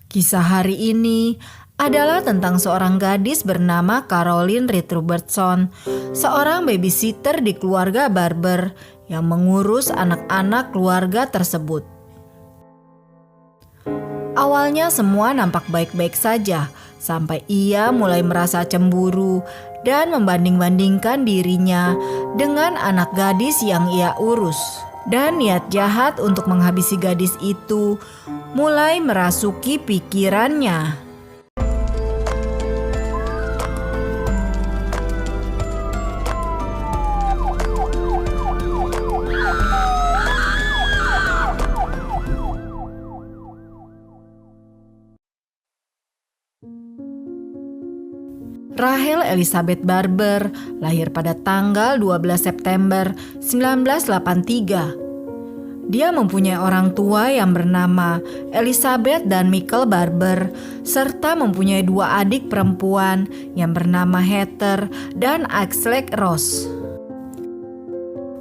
Kisah hari ini adalah tentang seorang gadis bernama Caroline Reed Robertson, seorang babysitter di keluarga Barber yang mengurus anak-anak keluarga tersebut. Awalnya semua nampak baik-baik saja, sampai ia mulai merasa cemburu dan membanding-bandingkan dirinya dengan anak gadis yang ia urus. Dan niat jahat untuk menghabisi gadis itu mulai merasuki pikirannya. Rachel Elizabeth Barber lahir pada tanggal 12 September 1983. Dia mempunyai orang tua yang bernama Elizabeth dan Michael Barber, serta mempunyai dua adik perempuan yang bernama Heather dan Ashley Rose.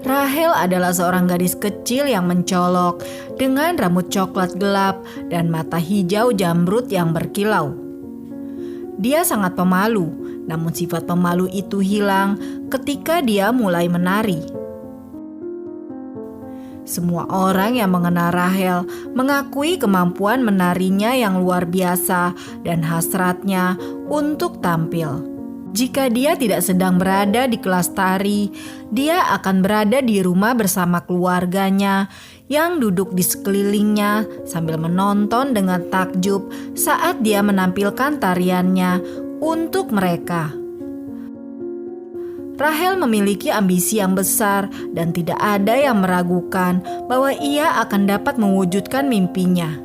Rachel adalah seorang gadis kecil yang mencolok dengan rambut coklat gelap dan mata hijau jamrut yang berkilau. Dia sangat pemalu, namun sifat pemalu itu hilang ketika dia mulai menari. Semua orang yang mengenal Rachel mengakui kemampuan menarinya yang luar biasa dan hasratnya untuk tampil. Jika dia tidak sedang berada di kelas tari, dia akan berada di rumah bersama keluarganya yang duduk di sekelilingnya sambil menonton dengan takjub saat dia menampilkan tariannya untuk mereka. Rachel memiliki ambisi yang besar dan tidak ada yang meragukan bahwa ia akan dapat mewujudkan mimpinya.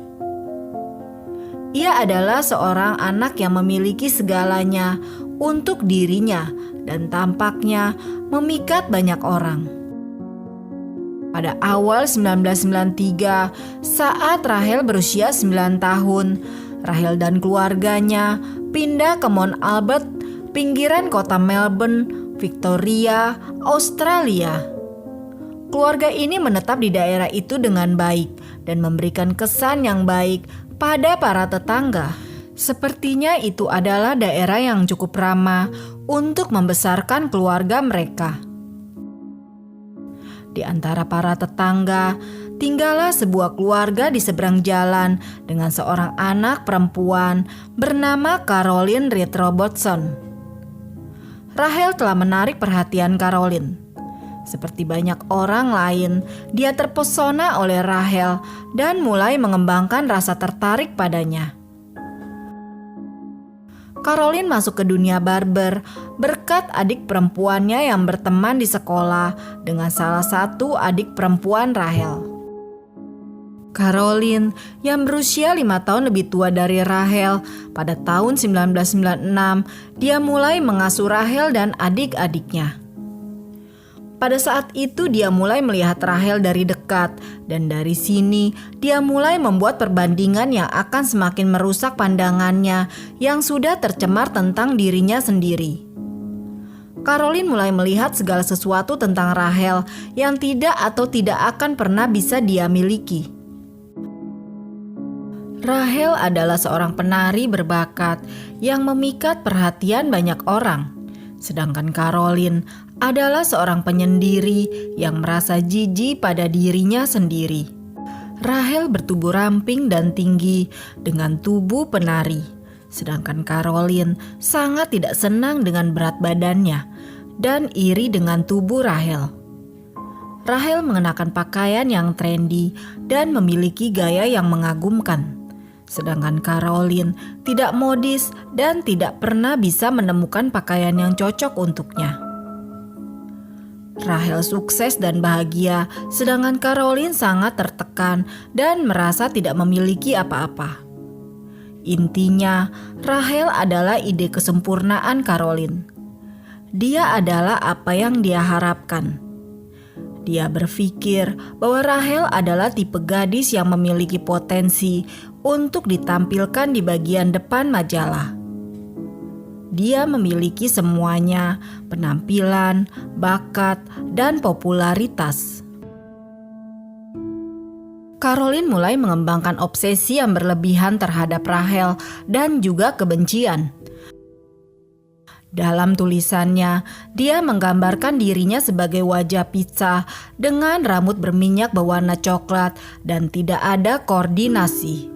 Ia adalah seorang anak yang memiliki segalanya untuk dirinya dan tampaknya memikat banyak orang. Pada awal 1993, saat Rachel berusia 9 tahun, Rachel dan keluarganya pindah ke Mount Albert, pinggiran kota Melbourne, Victoria, Australia. Keluarga ini menetap di daerah itu dengan baik dan memberikan kesan yang baik pada para tetangga. Sepertinya itu adalah daerah yang cukup ramah untuk membesarkan keluarga mereka. Di antara para tetangga, tinggallah sebuah keluarga di seberang jalan dengan seorang anak perempuan bernama Caroline Reed Robertson. Rachel telah menarik perhatian Caroline. Seperti banyak orang lain, dia terpesona oleh Rachel dan mulai mengembangkan rasa tertarik padanya. Caroline masuk ke dunia Barber berkat adik perempuannya yang berteman di sekolah dengan salah satu adik perempuan Rachel. Caroline yang berusia 5 tahun lebih tua dari Rachel, pada tahun 1996 dia mulai mengasuh Rachel dan adik-adiknya. Pada saat itu dia mulai melihat Rachel dari dekat dan dari sini dia mulai membuat perbandingan yang akan semakin merusak pandangannya yang sudah tercemar tentang dirinya sendiri. Caroline mulai melihat segala sesuatu tentang Rachel yang tidak atau tidak akan pernah bisa dia miliki. Rachel adalah seorang penari berbakat yang memikat perhatian banyak orang. Sedangkan Caroline adalah seorang penyendiri yang merasa jijik pada dirinya sendiri. Rachel bertubuh ramping dan tinggi dengan tubuh penari. Sedangkan Caroline sangat tidak senang dengan berat badannya dan iri dengan tubuh Rachel. Rachel mengenakan pakaian yang trendy dan memiliki gaya yang mengagumkan. Sedangkan Caroline tidak modis dan tidak pernah bisa menemukan pakaian yang cocok untuknya. Rachel sukses dan bahagia, sedangkan Caroline sangat tertekan dan merasa tidak memiliki apa-apa. Intinya, Rachel adalah ide kesempurnaan Caroline. Dia adalah apa yang dia harapkan. Dia berpikir bahwa Rachel adalah tipe gadis yang memiliki potensi untuk ditampilkan di bagian depan majalah. Dia memiliki semuanya, penampilan, bakat, dan popularitas. Caroline mulai mengembangkan obsesi yang berlebihan terhadap Rachel dan juga kebencian. Dalam tulisannya, dia menggambarkan dirinya sebagai wajah pizza dengan rambut berminyak berwarna coklat dan tidak ada koordinasi.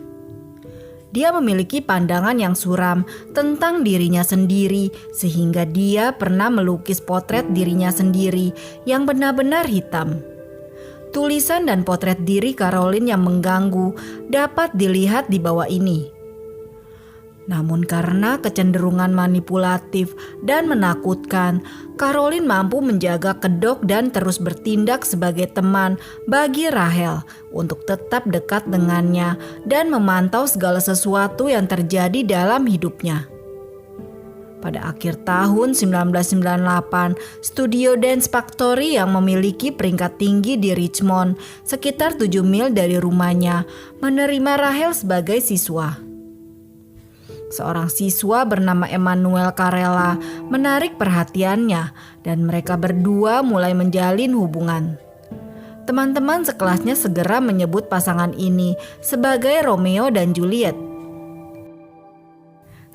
Dia memiliki pandangan yang suram tentang dirinya sendiri sehingga dia pernah melukis potret dirinya sendiri yang benar-benar hitam. Tulisan dan potret diri Caroline yang mengganggu dapat dilihat di bawah ini. Namun karena kecenderungan manipulatif dan menakutkan, Caroline mampu menjaga kedok dan terus bertindak sebagai teman bagi Rachel untuk tetap dekat dengannya dan memantau segala sesuatu yang terjadi dalam hidupnya. Pada akhir tahun 1998, studio Dance Factory yang memiliki peringkat tinggi di Richmond, sekitar 7 mil dari rumahnya, menerima Rachel sebagai siswa. Seorang siswa bernama Emmanuel Carella menarik perhatiannya dan mereka berdua mulai menjalin hubungan. Teman-teman sekelasnya segera menyebut pasangan ini sebagai Romeo dan Juliet.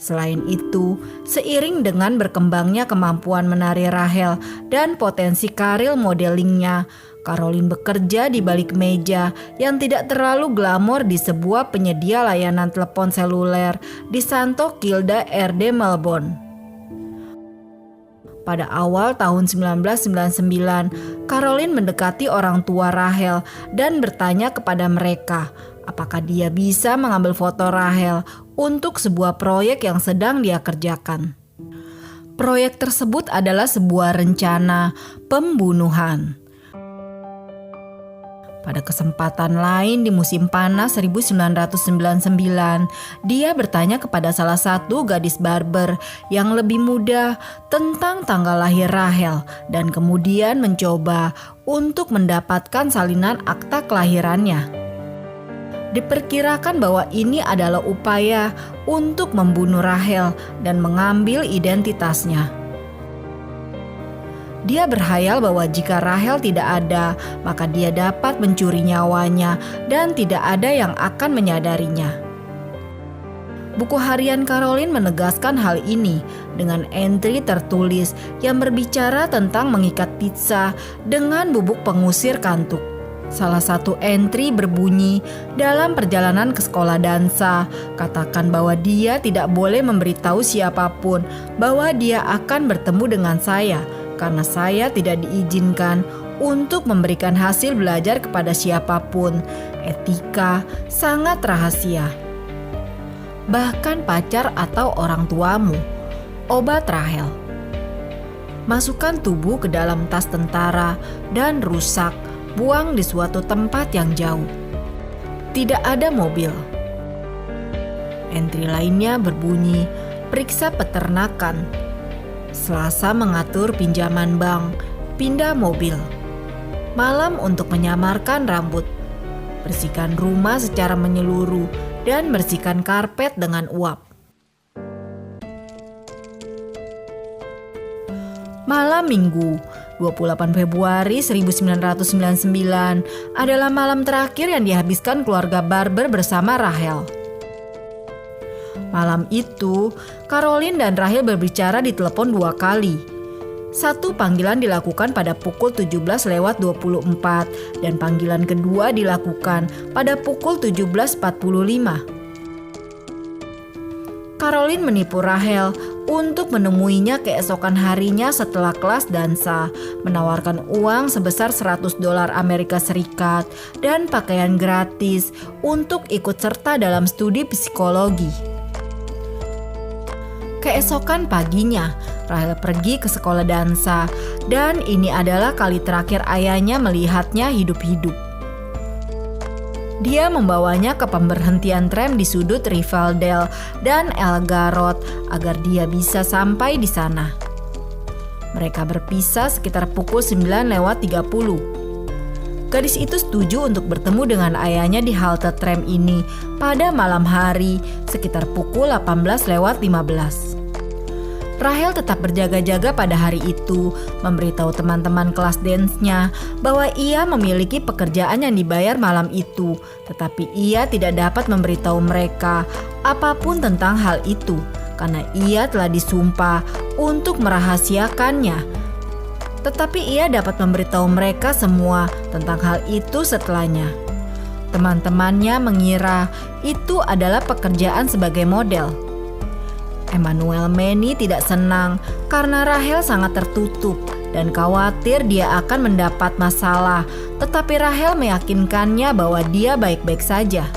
Selain itu, seiring dengan berkembangnya kemampuan menari Rachel dan potensi karir modelingnya, Caroline bekerja di balik meja yang tidak terlalu glamor di sebuah penyedia layanan telepon seluler di Santo Kilda RD Melbourne. Pada awal tahun 1999, Caroline mendekati orang tua Rachel dan bertanya kepada mereka apakah dia bisa mengambil foto Rachel untuk sebuah proyek yang sedang dia kerjakan. Proyek tersebut adalah sebuah rencana pembunuhan. Pada kesempatan lain di musim panas 1999, dia bertanya kepada salah satu gadis barber yang lebih muda tentang tanggal lahir Rachel dan kemudian mencoba untuk mendapatkan salinan akta kelahirannya. Diperkirakan bahwa ini adalah upaya untuk membunuh Rachel dan mengambil identitasnya. Dia berkhayal bahwa jika Rachel tidak ada, maka dia dapat mencuri nyawanya dan tidak ada yang akan menyadarinya. Buku harian Caroline menegaskan hal ini dengan entry tertulis yang berbicara tentang mengikat pizza dengan bubuk pengusir kantuk. Salah satu entry berbunyi, dalam perjalanan ke sekolah dansa, katakan bahwa dia tidak boleh memberitahu siapapun bahwa dia akan bertemu dengan saya, karena saya tidak diizinkan untuk memberikan hasil belajar kepada siapapun. Etika sangat rahasia. Bahkan pacar atau orang tuamu. Obat Rachel. Masukkan tubuh ke dalam tas tentara dan rusak. Buang di suatu tempat yang jauh. Tidak ada mobil. Entry lainnya berbunyi, periksa peternakan. Selasa mengatur pinjaman bank, pindah mobil. Malam untuk menyamarkan rambut. Bersihkan rumah secara menyeluruh dan bersihkan karpet dengan uap. Malam Minggu 28 Februari 1999 adalah malam terakhir yang dihabiskan keluarga Barber bersama Rachel. Malam itu, Caroline dan Rachel berbicara di telepon 2 kali. Satu panggilan dilakukan pada pukul 17:24 dan panggilan kedua dilakukan pada pukul 17:45. Caroline menipu Rachel untuk menemuinya keesokan harinya setelah kelas dansa, menawarkan uang sebesar $100 Amerika Serikat dan pakaian gratis untuk ikut serta dalam studi psikologi. Keesokan paginya, Rachel pergi ke sekolah dansa dan ini adalah kali terakhir ayahnya melihatnya hidup-hidup. Dia membawanya ke pemberhentian tram di sudut Riverdale dan Elgarot agar dia bisa sampai di sana. Mereka berpisah sekitar pukul 9:30. Gadis itu setuju untuk bertemu dengan ayahnya di halte tram ini pada malam hari sekitar pukul 18:15. Rahel tetap berjaga-jaga pada hari itu, memberitahu teman-teman kelas dance-nya bahwa ia memiliki pekerjaan yang dibayar malam itu, tetapi ia tidak dapat memberitahu mereka apapun tentang hal itu, karena ia telah disumpah untuk merahasiakannya. Tetapi ia dapat memberitahu mereka semua tentang hal itu setelahnya. Teman-temannya mengira itu adalah pekerjaan sebagai model. Emmanuel Manny tidak senang karena Rahel sangat tertutup dan khawatir dia akan mendapat masalah, tetapi Rahel meyakinkannya bahwa dia baik-baik saja.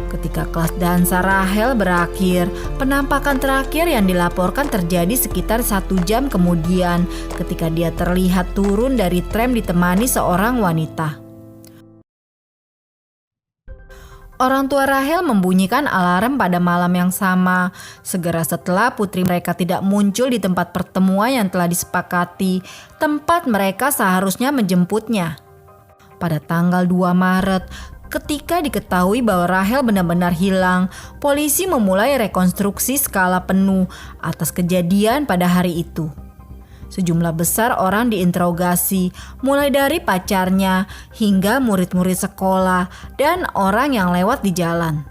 Ketika kelas dansa Rahel berakhir, penampakan terakhir yang dilaporkan terjadi sekitar 1 jam kemudian ketika dia terlihat turun dari tram ditemani seorang wanita. Orang tua Rahel membunyikan alarm pada malam yang sama, segera setelah putri mereka tidak muncul di tempat pertemuan yang telah disepakati, tempat mereka seharusnya menjemputnya. Pada tanggal 2 Maret, ketika diketahui bahwa Rahel benar-benar hilang, polisi memulai rekonstruksi skala penuh atas kejadian pada hari itu. Sejumlah besar orang diinterogasi, mulai dari pacarnya hingga murid-murid sekolah dan orang yang lewat di jalan.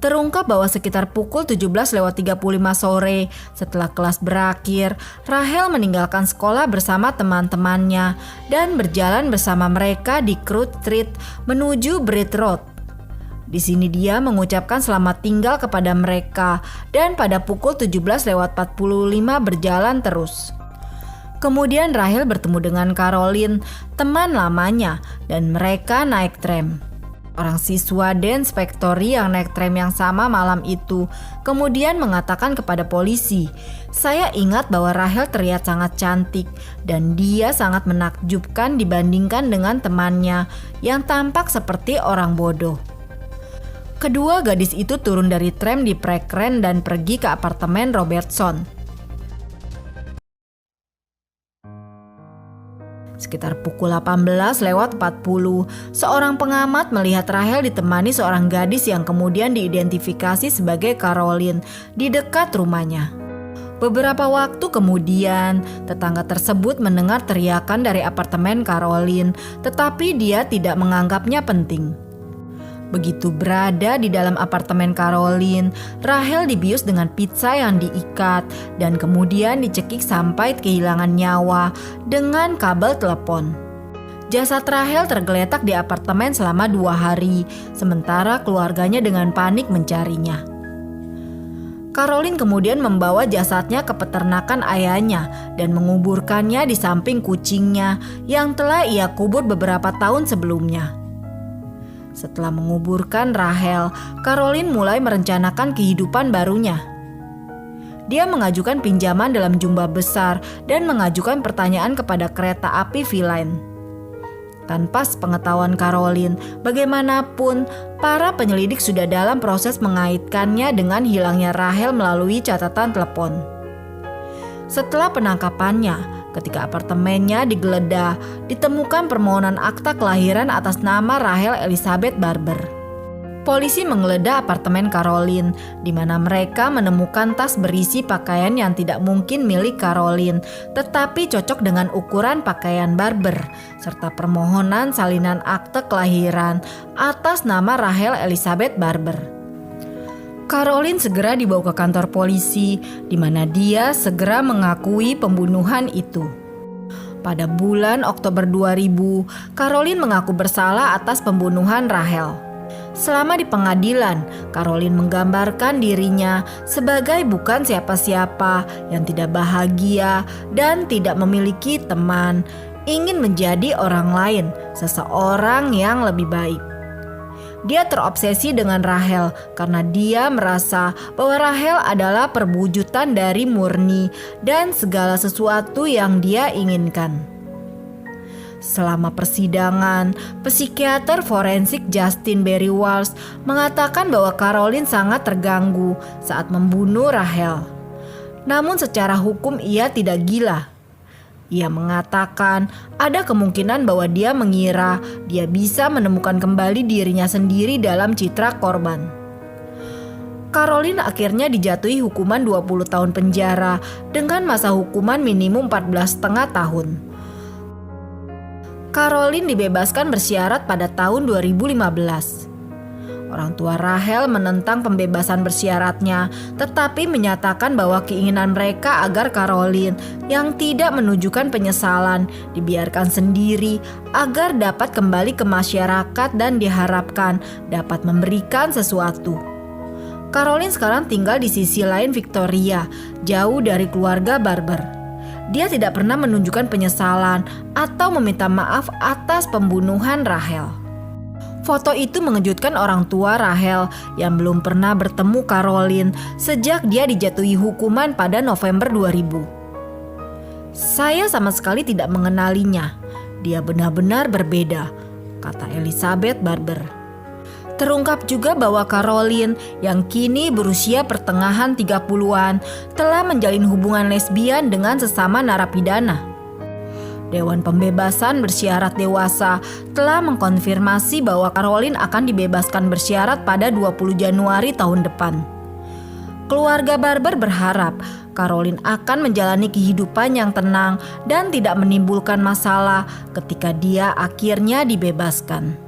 Terungkap bahwa sekitar pukul 17.35 sore setelah kelas berakhir, Rahel meninggalkan sekolah bersama teman-temannya dan berjalan bersama mereka di Crook Street menuju Bridge Road. Di sini dia mengucapkan selamat tinggal kepada mereka dan pada pukul 17.45 berjalan terus. Kemudian Rahel bertemu dengan Caroline, teman lamanya, dan mereka naik tram. Orang siswa Dance Factory yang naik tram yang sama malam itu kemudian mengatakan kepada polisi, "Saya ingat bahwa Rahel terlihat sangat cantik dan dia sangat menakjubkan dibandingkan dengan temannya yang tampak seperti orang bodoh." Kedua gadis itu turun dari tram di Park Rand dan pergi ke apartemen Robertson. Sekitar pukul 18.40, seorang pengamat melihat Rahel ditemani seorang gadis yang kemudian diidentifikasi sebagai Caroline di dekat rumahnya. Beberapa waktu kemudian, tetangga tersebut mendengar teriakan dari apartemen Caroline, tetapi dia tidak menganggapnya penting. Begitu berada di dalam apartemen Caroline, Rahel dibius dengan pizza yang diikat dan kemudian dicekik sampai kehilangan nyawa dengan kabel telepon. Jasad Rahel tergeletak di apartemen selama 2 hari, sementara keluarganya dengan panik mencarinya. Caroline kemudian membawa jasadnya ke peternakan ayahnya dan menguburkannya di samping kucingnya yang telah ia kubur beberapa tahun sebelumnya. Setelah menguburkan Rahel, Caroline mulai merencanakan kehidupan barunya. Dia mengajukan pinjaman dalam jumlah besar dan mengajukan pertanyaan kepada kereta api V-Line. Tanpa sepengetahuan Caroline, bagaimanapun para penyelidik sudah dalam proses mengaitkannya dengan hilangnya Rahel melalui catatan telepon. Setelah penangkapannya, ketika apartemennya digeledah, ditemukan permohonan akta kelahiran atas nama Rahel Elizabeth Barber. Polisi menggeledah apartemen Caroline, di mana mereka menemukan tas berisi pakaian yang tidak mungkin milik Caroline, tetapi cocok dengan ukuran pakaian Barber, serta permohonan salinan akte kelahiran atas nama Rahel Elizabeth Barber. Caroline segera dibawa ke kantor polisi, di mana dia segera mengakui pembunuhan itu. Pada bulan Oktober 2000, Caroline mengaku bersalah atas pembunuhan Rahel. Selama di pengadilan, Caroline menggambarkan dirinya sebagai bukan siapa-siapa yang tidak bahagia dan tidak memiliki teman, ingin menjadi orang lain, seseorang yang lebih baik. Dia terobsesi dengan Rahel karena dia merasa bahwa Rahel adalah perwujudan dari murni dan segala sesuatu yang dia inginkan. Selama persidangan, psikiater forensik Justin Barry Walsh mengatakan bahwa Caroline sangat terganggu saat membunuh Rahel. Namun secara hukum ia tidak gila. Ia mengatakan ada kemungkinan bahwa dia mengira dia bisa menemukan kembali dirinya sendiri dalam citra korban. Caroline akhirnya dijatuhi hukuman 20 tahun penjara dengan masa hukuman minimum 14,5 tahun. Caroline dibebaskan bersyarat pada tahun 2015. Orang tua Rachel menentang pembebasan bersyaratnya, tetapi menyatakan bahwa keinginan mereka agar Caroline yang tidak menunjukkan penyesalan dibiarkan sendiri agar dapat kembali ke masyarakat dan diharapkan dapat memberikan sesuatu. Caroline sekarang tinggal di sisi lain Victoria, jauh dari keluarga Barber. Dia tidak pernah menunjukkan penyesalan atau meminta maaf atas pembunuhan Rachel. Foto itu mengejutkan orang tua Rachel yang belum pernah bertemu Caroline sejak dia dijatuhi hukuman pada November 2000. "Saya sama sekali tidak mengenalinya. Dia benar-benar berbeda," kata Elizabeth Barber. Terungkap juga bahwa Caroline yang kini berusia pertengahan 30-an telah menjalin hubungan lesbian dengan sesama narapidana. Dewan Pembebasan Bersyarat Dewasa telah mengkonfirmasi bahwa Caroline akan dibebaskan bersyarat pada 20 Januari tahun depan. Keluarga Barber berharap Caroline akan menjalani kehidupan yang tenang dan tidak menimbulkan masalah ketika dia akhirnya dibebaskan.